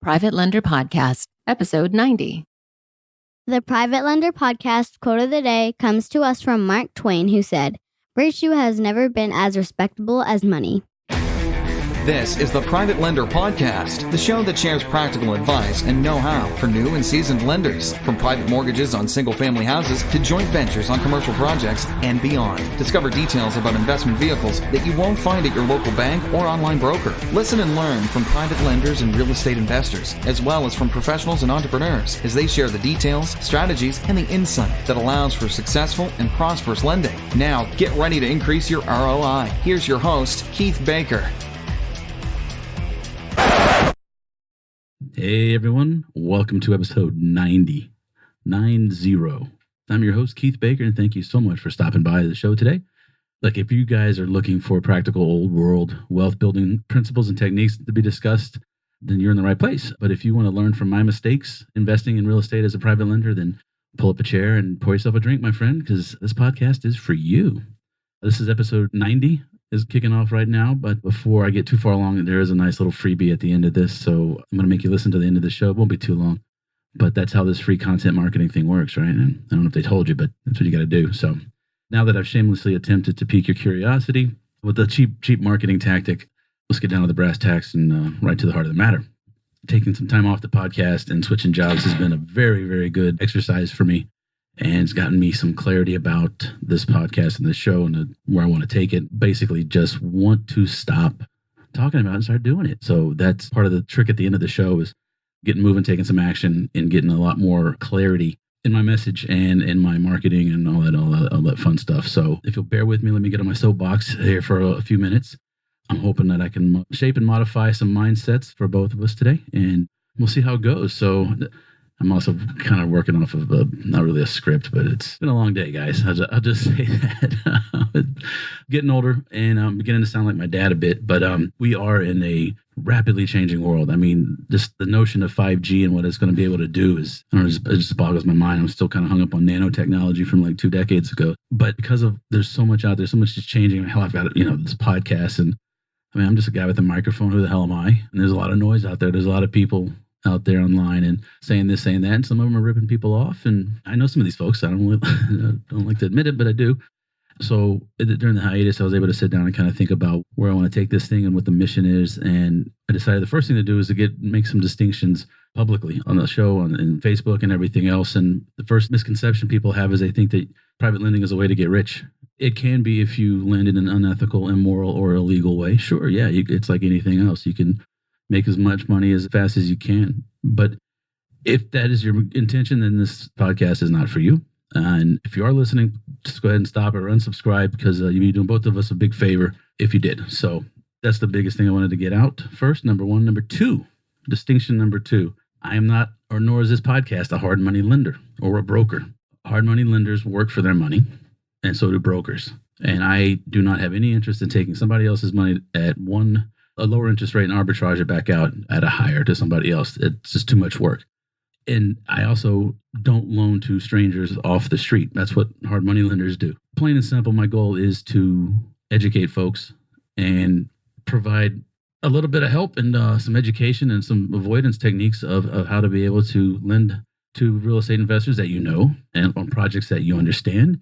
Private Lender Podcast, episode 90. The Private Lender Podcast quote of the day comes to us from Mark Twain, who said, "Virtue has never been as respectable as money." This is the Private Lender Podcast, the show that shares practical advice and know-how for new and seasoned lenders. From private mortgages on single-family houses to joint ventures on commercial projects and beyond. Discover details about investment vehicles that you won't find at your local bank or online broker. Listen and learn from private lenders and real estate investors, as well as from professionals and entrepreneurs, as they share the details, strategies, and the insight that allows for successful and prosperous lending. Now, get ready to increase your ROI. Here's your host, Keith Baker. Hey everyone, welcome to episode 90. I'm your host, Keith Baker, and thank you so much for stopping by the show today. Look, if you guys are looking for practical old world wealth building principles and techniques to be discussed, then you're in the right place. But if you want to learn from my mistakes investing in real estate as a private lender, then pull up a chair and pour yourself a drink, my friend, because this podcast is for you. This is episode 90. Is kicking off right now, but before I get too far along, there is a nice little freebie at the end of this, so I'm going to make you listen to the end of the show. It won't be too long, but that's how this free content marketing thing works, right? And I don't know if they told you, but that's what you got to do. So now that I've shamelessly attempted to pique your curiosity with a cheap marketing tactic, let's get down to the brass tacks and right to the heart of the matter. Taking some time off the podcast and switching jobs has been a very, very good exercise for me. And it's gotten me some clarity about this podcast and this show and where I want to take it. Basically, just want to stop talking about it and start doing it. So that's part of the trick at the end of the show is getting moving, taking some action, and getting a lot more clarity in my message and in my marketing and all that fun stuff. So if you'll bear with me, let me get on my soapbox here for a few minutes. I'm hoping that I can shape and modify some mindsets for both of us today, and we'll see how it goes. So I'm also kind of working off of not really a script, but it's been a long day, guys. I'll just say that. Getting older, and I'm beginning to sound like my dad a bit, but we are in a rapidly changing world. I mean, just the notion of 5G and what it's going to be able to do is, I don't know, it just boggles my mind. I'm still kind of hung up on nanotechnology from like 2 decades ago. But because of there's so much out there, so much is changing. Hell, I've got, this podcast, and I mean, I'm just a guy with a microphone. Who the hell am I? And there's a lot of noise out there. There's a lot of people out there online and saying this, saying that, and some of them are ripping people off. And I know some of these folks. I don't like to admit it, but I do. So during the hiatus, I was able to sit down and kind of think about where I want to take this thing and what the mission is. And I decided the first thing to do is to make some distinctions publicly on the show, in Facebook and everything else. And the first misconception people have is they think that private lending is a way to get rich. It can be if you lend in an unethical, immoral, or illegal way. Sure, yeah, it's like anything else. You can make as much money as fast as you can. But if that is your intention, then this podcast is not for you. And if you are listening, just go ahead and stop or unsubscribe, because you'd be doing both of us a big favor if you did. So that's the biggest thing I wanted to get out first. Number one. Number two, distinction number two. I am not, or nor is this podcast, a hard money lender or a broker. Hard money lenders work for their money, and so do brokers. And I do not have any interest in taking somebody else's money at a lower interest rate and arbitrage it back out at a higher to somebody else. It's just too much work. And I also don't loan to strangers off the street. That's what hard money lenders do. Plain and simple, my goal is to educate folks and provide a little bit of help and some education and some avoidance techniques of how to be able to lend to real estate investors that you know and on projects that you understand.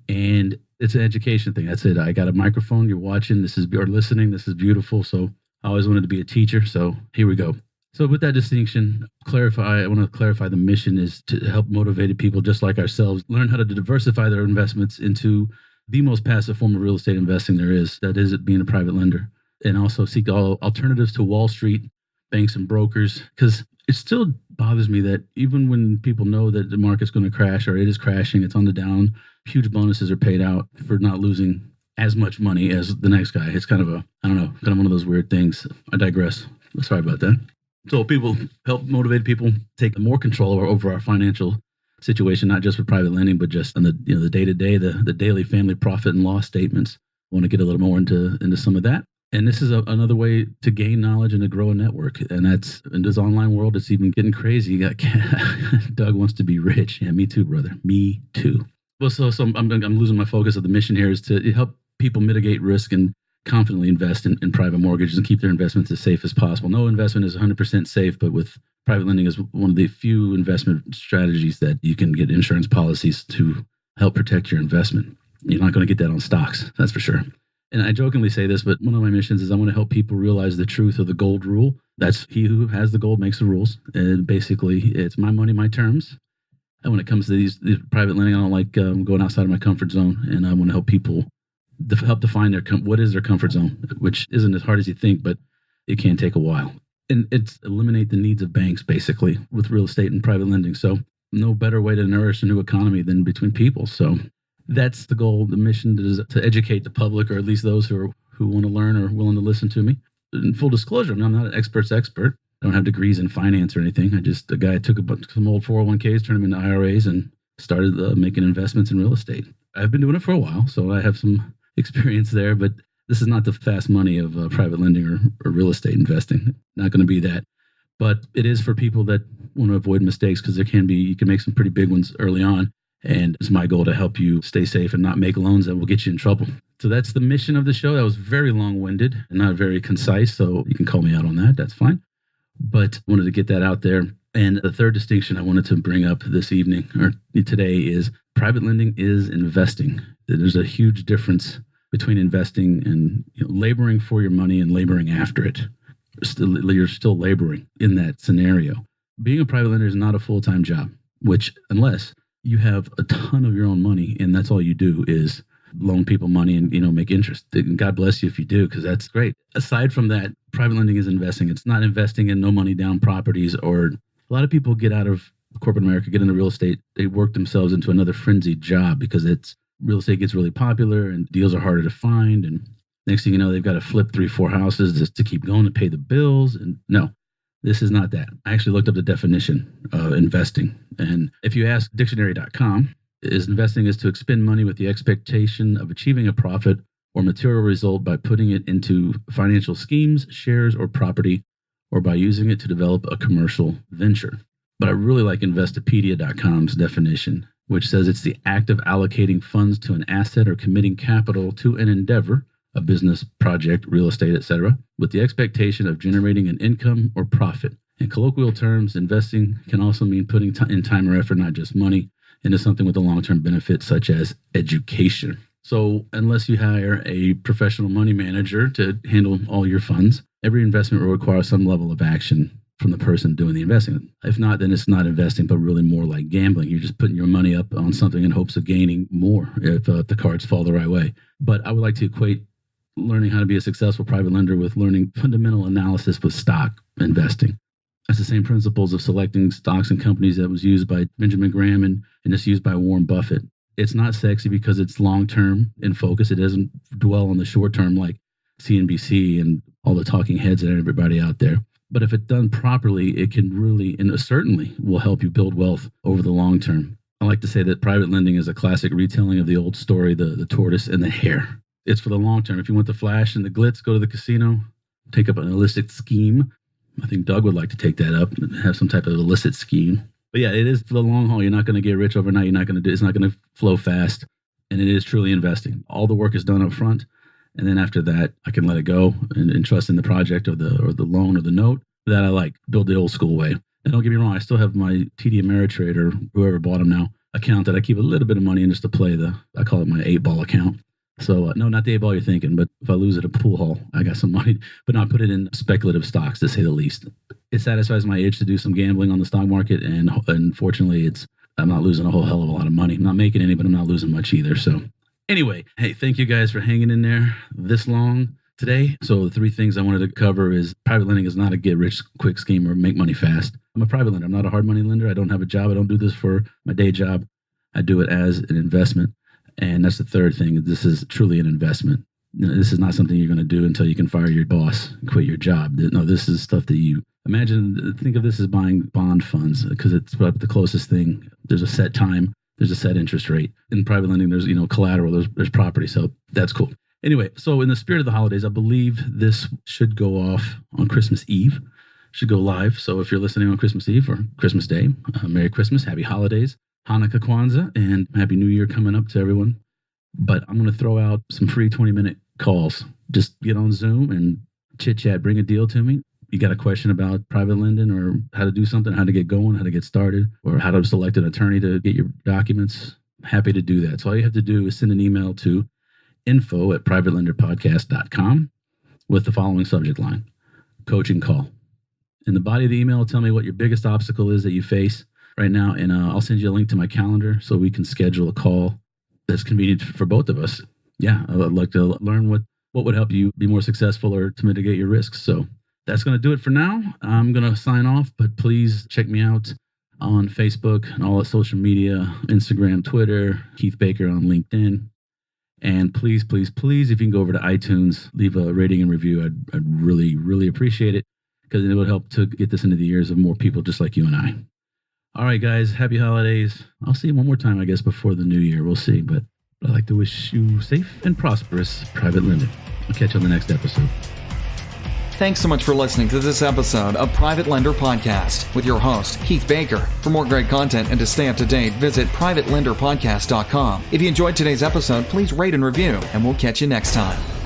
And it's an education thing. That's it. I got a microphone. You're watching. Or listening. This is beautiful. So I always wanted to be a teacher. So here we go. So with that distinction, I want to clarify the mission is to help motivated people just like ourselves learn how to diversify their investments into the most passive form of real estate investing there is. That is it being a private lender. And also seek all alternatives to Wall Street, banks and brokers, because it still bothers me that even when people know that the market's going to crash or it is crashing, it's on the down, huge bonuses are paid out for not losing as much money as the next guy. It's kind of kind of one of those weird things. I digress. Sorry about that. So people help motivate people take more control over our financial situation, not just with private lending, but just on the day-to-day, the daily family profit and loss statements. I want to get a little more into some of that. And this is another way to gain knowledge and to grow a network. And that's in this online world, it's even getting crazy. You got Doug wants to be rich. Yeah, me too, brother. Me too. Well, so I'm losing my focus of the mission here is to help people mitigate risk and confidently invest in private mortgages and keep their investments as safe as possible. No investment is 100% safe, but with private lending is one of the few investment strategies that you can get insurance policies to help protect your investment. You're not going to get that on stocks, that's for sure. And I jokingly say this, but one of my missions is I want to help people realize the truth of the gold rule. That's he who has the gold makes the rules. And basically, it's my money, my terms. And when it comes to these private lending, I don't like going outside of my comfort zone. And I want to help people help define what is their comfort zone, which isn't as hard as you think, but it can take a while. And it's eliminate the needs of banks, basically, with real estate and private lending. So no better way to nourish a new economy than between people. So that's the goal. The mission is to educate the public, or at least those who want to learn or willing to listen to me. In full disclosure, I'm not an expert's expert. I don't have degrees in finance or anything. A guy took some old 401ks, turned them into IRAs, and started making investments in real estate. I've been doing it for a while, so I have some experience there, but this is not the fast money of private lending or real estate investing. Not going to be that. But it is for people that want to avoid mistakes, because you can make some pretty big ones early on. And it's my goal to help you stay safe and not make loans that will get you in trouble. So that's the mission of the show. That was very long-winded and not very concise, so you can call me out on that. That's fine. But I wanted to get that out there. And the third distinction I wanted to bring up this evening or today is private lending is investing. There's a huge difference between investing and laboring for your money and laboring after it. You're still laboring in that scenario. Being a private lender is not a full-time job, which unless you have a ton of your own money and that's all you do is loan people money and make interest. God bless you if you do, because that's great. Aside from that, private lending is investing. It's not investing in no money down properties. Or a lot of people get out of corporate America, get into real estate. They work themselves into another frenzied job because real estate gets really popular and deals are harder to find. And next thing you know, they've got to flip 3-4 houses just to keep going to pay the bills. And no, this is not that. I actually looked up the definition of investing. And if you ask dictionary.com, investing is to expend money with the expectation of achieving a profit or material result by putting it into financial schemes, shares, or property, or by using it to develop a commercial venture. But I really like Investopedia.com's definition, which says it's the act of allocating funds to an asset or committing capital to an endeavor, a business, project, real estate, etc., with the expectation of generating an income or profit. In colloquial terms, investing can also mean putting in time or effort, not just money, into something with a long-term benefit, such as education. So unless you hire a professional money manager to handle all your funds, every investment will require some level of action from the person doing the investing. If not, then it's not investing, but really more like gambling. You're just putting your money up on something in hopes of gaining more if the cards fall the right way. But I would like to equate learning how to be a successful private lender with learning fundamental analysis with stock investing. That's the same principles of selecting stocks and companies that was used by Benjamin Graham and it's used by Warren Buffett. It's not sexy because it's long-term in focus. It doesn't dwell on the short-term like CNBC and all the talking heads and everybody out there. But if it's done properly, it can really, and certainly will help you build wealth over the long term. I like to say that private lending is a classic retelling of the old story, the tortoise and the hare. It's for the long term. If you want the flash and the glitz, go to the casino, take up an illicit scheme. I think Doug would like to take that up and have some type of illicit scheme. But yeah, it is for the long haul. You're not going to get rich overnight. It's not going to flow fast. And it is truly investing. All the work is done up front. And then after that, I can let it go and trust in the project or the loan or the note that I like. Build the old school way. And don't get me wrong, I still have my TD Ameritrade or whoever bought them now account that I keep a little bit of money in just to play I call it my 8-ball account. So no, not the 8-ball you're thinking, but if I lose at a pool hall, I got some money, but not put it in speculative stocks to say the least. It satisfies my itch to do some gambling on the stock market. And fortunately, I'm not losing a whole hell of a lot of money. I'm not making any, but I'm not losing much either. So anyway, hey, thank you guys for hanging in there this long today. So the 3 things I wanted to cover is private lending is not a get rich quick scheme or make money fast. I'm a private lender. I'm not a hard money lender. I don't have a job. I don't do this for my day job. I do it as an investment. And that's the third thing. This is truly an investment. This is not something you're going to do until you can fire your boss and quit your job. No, this is stuff that you think of this as buying bond funds because it's the closest thing. There's a set time. There's a set interest rate. In private lending, there's collateral. There's property. So that's cool. Anyway, so in the spirit of the holidays, I believe this should go off on Christmas Eve. Should go live. So if you're listening on Christmas Eve or Christmas Day, Merry Christmas, Happy Holidays. Hanukkah, Kwanzaa, and Happy New Year coming up to everyone. But I'm going to throw out some free 20-minute calls. Just get on Zoom and chit chat, bring a deal to me. You got a question about private lending or how to do something, how to get going, how to get started, or how to select an attorney to get your documents. I'm happy to do that. So all you have to do is send an email to info@privatelenderpodcast.com with the following subject line: coaching call. In the body of the email, tell me what your biggest obstacle is that you face right now, and I'll send you a link to my calendar so we can schedule a call that's convenient for both of us. Yeah, I would like to learn what would help you be more successful or to mitigate your risks. So that's going to do it for now. I'm going to sign off, but please check me out on Facebook and all the social media, Instagram, Twitter, Keith Baker on LinkedIn. And please, please, please, if you can go over to iTunes, leave a rating and review. I'd really, really appreciate it, because it would help to get this into the ears of more people just like you and I. All right, guys, happy holidays. I'll see you one more time, I guess, before the new year. We'll see. But I'd like to wish you safe and prosperous private lending. I'll catch you on the next episode. Thanks so much for listening to this episode of Private Lender Podcast with your host, Keith Baker. For more great content and to stay up to date, visit privatelenderpodcast.com. If you enjoyed today's episode, please rate and review, and we'll catch you next time.